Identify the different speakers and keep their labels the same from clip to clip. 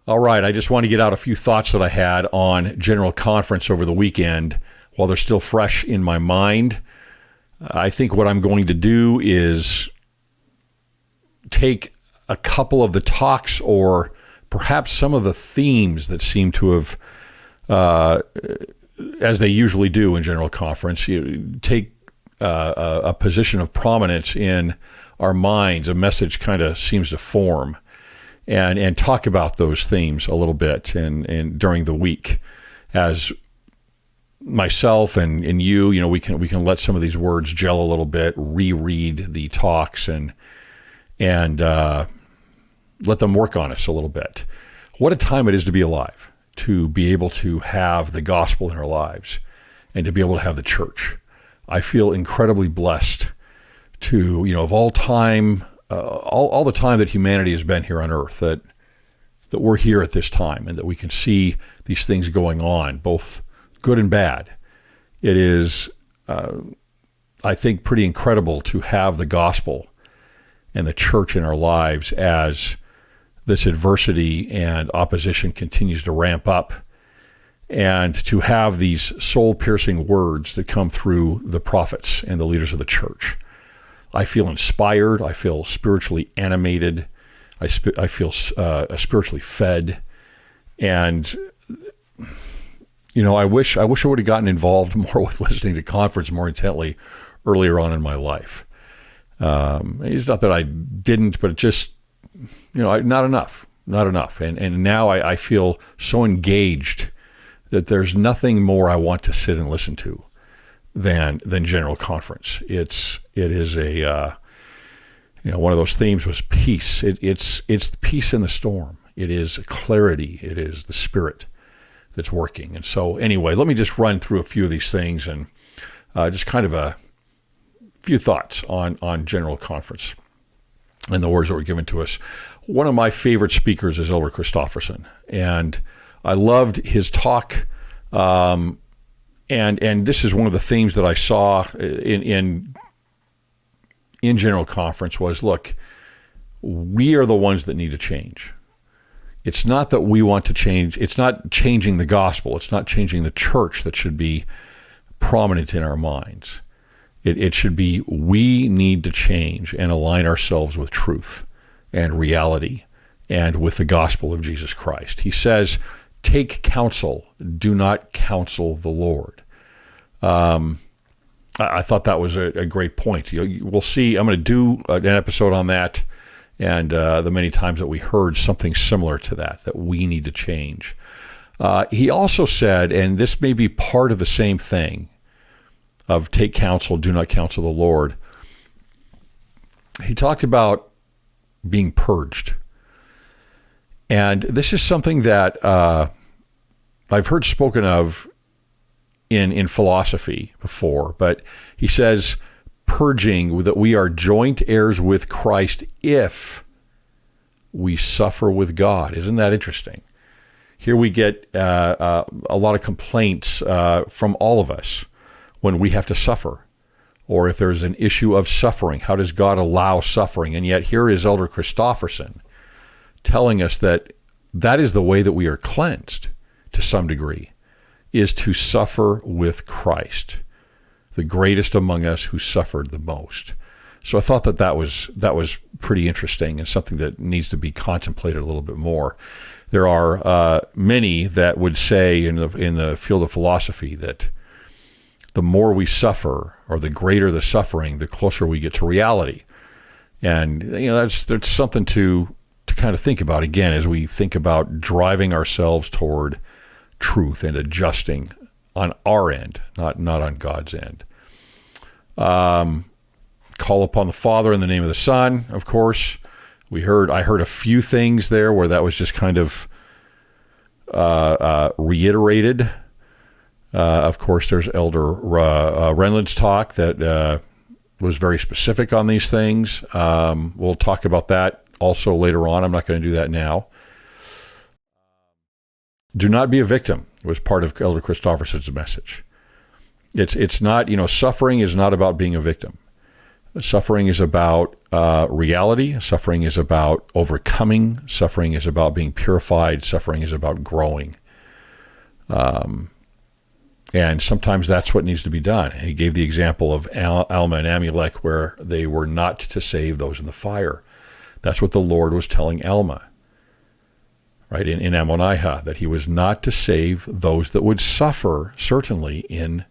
Speaker 1: All right, I just want to get out a few thoughts that I had on General Conference over the weekend while they're still fresh in my mind. I think what I'm going to do is take a couple of the talks or perhaps some of the themes that seem to have, as they usually do in General Conference, take a position of prominence in our minds. A message kind of seems to form, and talk about those themes a little bit and during the week as myself and you we can let some of these words gel a little bit, reread the talks and let them work on us a little bit. What a time it is to be alive, to be able to have the gospel in our lives and to be able to have the church. I feel incredibly blessed to, of all time, all the time that humanity has been here on earth, that we're here at this time and that we can see these things going on, both good and bad. It is, I think, pretty incredible to have the gospel and the church in our lives as this adversity and opposition continues to ramp up, and to have these soul-piercing words that come through the prophets and the leaders of the church. I feel inspired. I feel spiritually animated. I feel spiritually fed. And, I wish I would have gotten involved more with listening to conference more intently earlier on in my life. It's not that I didn't, but it just, not enough. And now I feel so engaged that there's nothing more I want to sit and listen to than General Conference. It is a, one of those themes was peace. It's the peace in the storm. It is clarity. It is the Spirit that's working. And so anyway, let me just run through a few of these things and just kind of a few thoughts on General Conference and the words that were given to us. One of my favorite speakers is Elder Christofferson, and I loved his talk. And this is one of the themes that I saw in General Conference was, look, we are the ones that need to change. It's not that we want to change. It's not changing the gospel. It's not changing the church that should be prominent in our minds. It should be, we need to change and align ourselves with truth and reality and with the gospel of Jesus Christ. He says, take counsel, do not counsel the Lord. I thought that was a great point. We'll see. I'm going to do an episode on that and the many times that we heard something similar to that we need to change. He also said, and this may be part of the same thing, of take counsel, do not counsel the Lord. He talked about being purged. And this is something that I've heard spoken of in philosophy before, but he says purging, that we are joint heirs with Christ if we suffer with God. Isn't that interesting? Here we get a lot of complaints from all of us when we have to suffer, or if there's an issue of suffering. How does God allow suffering? And yet here is Elder Christofferson telling us that is the way that we are cleansed to some degree, is to suffer with Christ, the greatest among us who suffered the most. So I thought that was pretty interesting and something that needs to be contemplated a little bit more. There are many that would say in the field of philosophy that the more we suffer, or the greater the suffering, the closer we get to reality. And that's something to kind of think about again as we think about driving ourselves toward truth and adjusting on our end, not on God's end. Call upon the Father in the name of the Son, of course. I heard a few things there where that was just kind of reiterated. Of course, there's Elder Renland's talk that was very specific on these things. We'll talk about that also later on. I'm not going to do that now. Do not be a victim was part of Elder Christofferson's message. It's not, suffering is not about being a victim. Suffering is about reality. Suffering is about overcoming. Suffering is about being purified. Suffering is about growing. And sometimes that's what needs to be done. He gave the example of Alma and Amulek, where they were not to save those in the fire. That's what the Lord was telling Alma, right, in Ammonihah, that he was not to save those that would suffer, certainly, in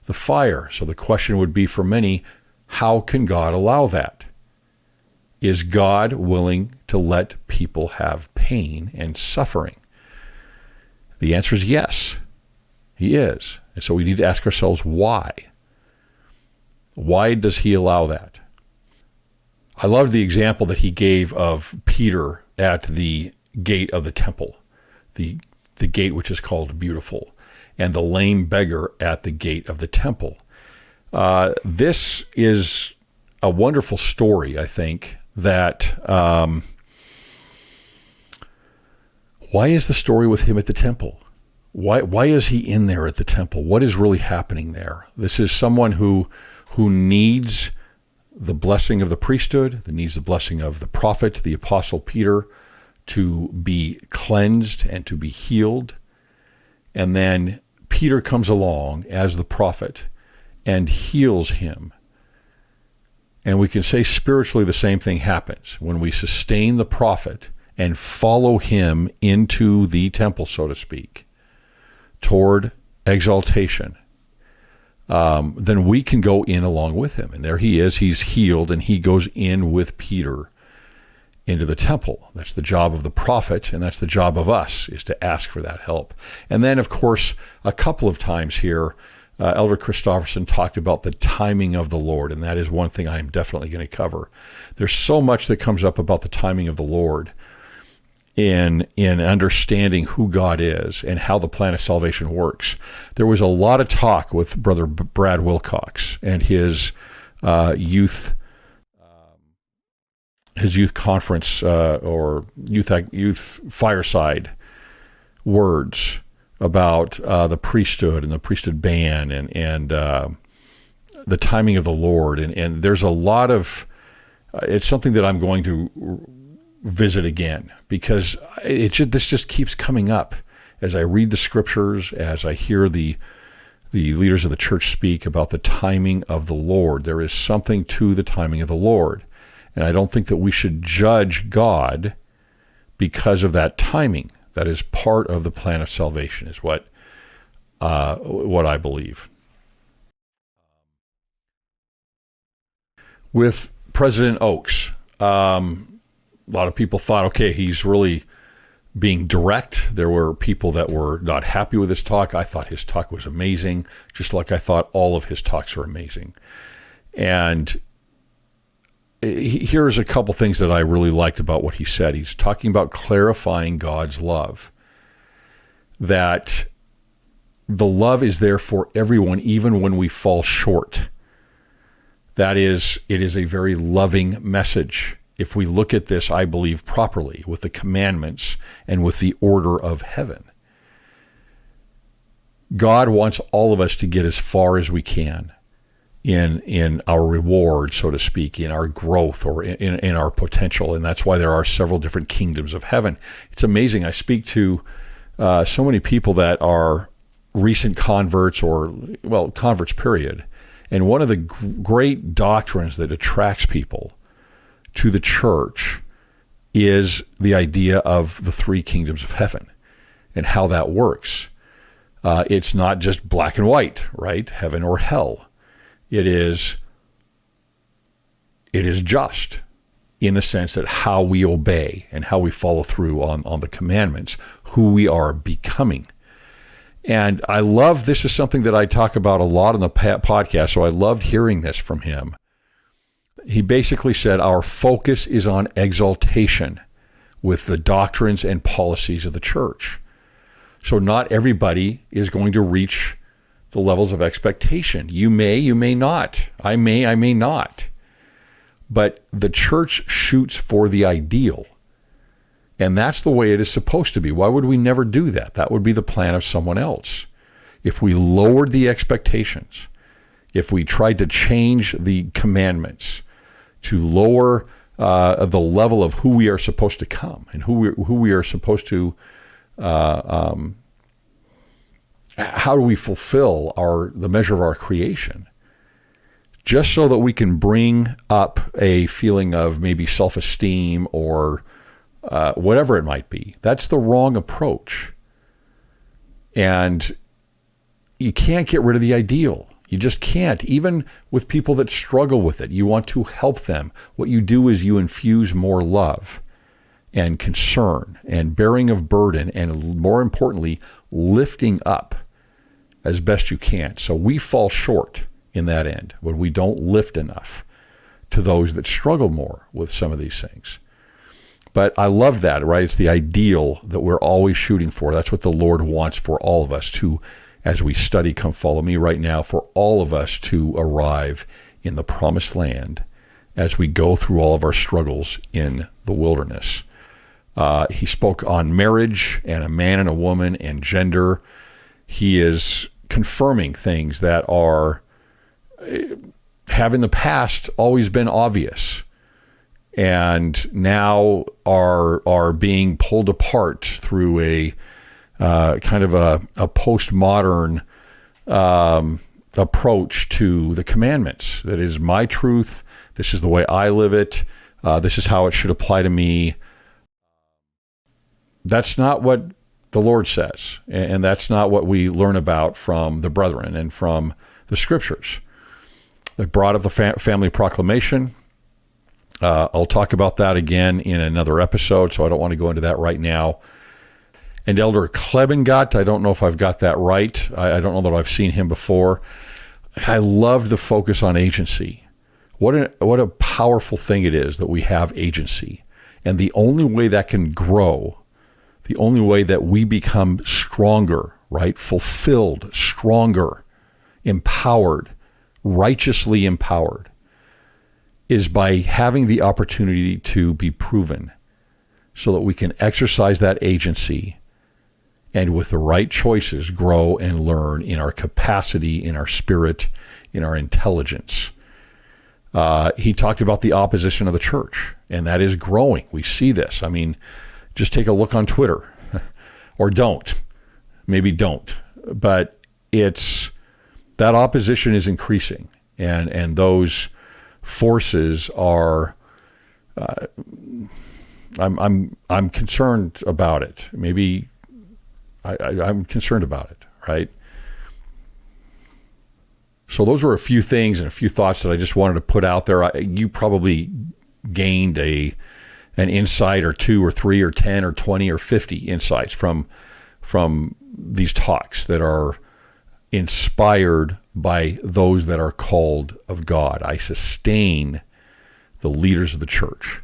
Speaker 1: the fire. So the question would be for many, how can God allow that? Is God willing to let people have pain and suffering? The answer is yes, he is. And so we need to ask ourselves, why? Why does he allow that? I loved the example that he gave of Peter at the gate of the temple, the gate which is called Beautiful, and the lame beggar at the gate of the temple. This is a wonderful story, I think, that why is the story with him at the temple? Why is he in there at the temple? What is really happening there? This is someone who needs the blessing of the priesthood, that needs the blessing of the prophet, the apostle Peter, to be cleansed and to be healed. And then Peter comes along as the prophet and heals him. And we can say spiritually the same thing happens when we sustain the prophet and follow him into the temple, so to speak, toward exaltation. Then we can go in along with him. And there he is, he's healed, and he goes in with Peter into the temple. That's the job of the prophet, and that's the job of us, is to ask for that help. And then, of course, a couple of times here, Elder Christofferson talked about the timing of the Lord, and that is one thing I am definitely going to cover. There's so much that comes up about the timing of the Lord in understanding who God is and how the plan of salvation works. There was a lot of talk with Brother Brad Wilcox and his youth conference or youth fireside words about the priesthood and the priesthood ban and the timing of the Lord. And there's a lot of, it's something that I'm going to visit again, because this just keeps coming up as I read the scriptures, as I hear the leaders of the church speak about the timing of the Lord. There is something to the timing of the Lord. And I don't think that we should judge God because of that timing. That is part of the plan of salvation, is what I believe. With President Oaks, a lot of people thought, okay, he's really being direct. There were people that were not happy with his talk. I thought his talk was amazing, just like I thought all of his talks were amazing. And here's a couple things that I really liked about what he said. He's talking about clarifying God's love, that the love is there for everyone, even when we fall short. That is, it is a very loving message. If we look at this, I believe, properly, with the commandments and with the order of heaven. God wants all of us to get as far as we can in our reward, so to speak, in our growth or in our potential. And that's why there are several different kingdoms of heaven. It's amazing. I speak to so many people that are recent converts converts, period. And one of the great doctrines that attracts people to the church is the idea of the three kingdoms of heaven and how that works. It's not just black and white, right? Heaven or hell. It is just in the sense that how we obey and how we follow through on the commandments, who we are becoming. And I love, this is something that I talk about a lot on the podcast, so I loved hearing this from him. He basically said our focus is on exaltation with the doctrines and policies of the church. So not everybody is going to reach the levels of expectation. You may not. I may not. But the church shoots for the ideal. And that's the way it is supposed to be. Why would we never do that? That would be the plan of someone else. If we lowered the expectations, if we tried to change the commandments to lower the level of who we are supposed to come and who we are supposed to, how do we fulfill the measure of our creation, just so that we can bring up a feeling of maybe self-esteem or whatever it might be. That's the wrong approach. And you can't get rid of the ideal. You just can't. Even with people that struggle with it, you want to help them. What you do is you infuse more love and concern and bearing of burden and, more importantly, lifting up as best you can. So we fall short in that end when we don't lift enough to those that struggle more with some of these things. But I love that, right? It's the ideal that we're always shooting for. That's what the Lord wants for all of us to, as we study Come Follow Me right now, for all of us to arrive in the promised land as we go through all of our struggles in the wilderness. He spoke on marriage and a man and a woman and gender. He is confirming things that have in the past always been obvious and now are being pulled apart through a kind of a postmodern approach to the commandments. That is my truth. This is the way I live it. This is how it should apply to me. That's not what the Lord says, and that's not what we learn about from the brethren and from the scriptures. They brought up the family proclamation. I'll talk about that again in another episode, so I don't want to go into that right now. And Elder Klebengat, I don't know if I've got that right. I don't know that I've seen him before. I loved the focus on agency. What a powerful thing it is that we have agency. And the only way that can grow, the only way that we become stronger, right? Fulfilled, stronger, empowered, righteously empowered, is by having the opportunity to be proven so that we can exercise that agency and with the right choices grow and learn in our capacity, in our spirit, in our intelligence. He talked about the opposition of the church, and that is growing. We see this. I mean, just take a look on Twitter, or don't. Maybe don't. But that opposition is increasing, and those forces are. I'm concerned about it. Maybe I'm concerned about it, right? So those were a few things and a few thoughts that I just wanted to put out there. You probably gained an insight or two or three or 10 or 20 or 50 insights from these talks that are inspired by those that are called of God. I sustain the leaders of the church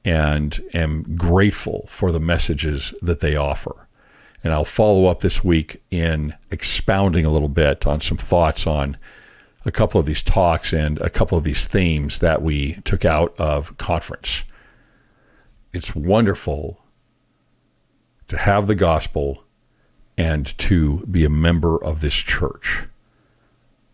Speaker 1: and am grateful for the messages that they offer. And I'll follow up this week in expounding a little bit on some thoughts on a couple of these talks and a couple of these themes that we took out of conference. It's wonderful to have the gospel and to be a member of this church.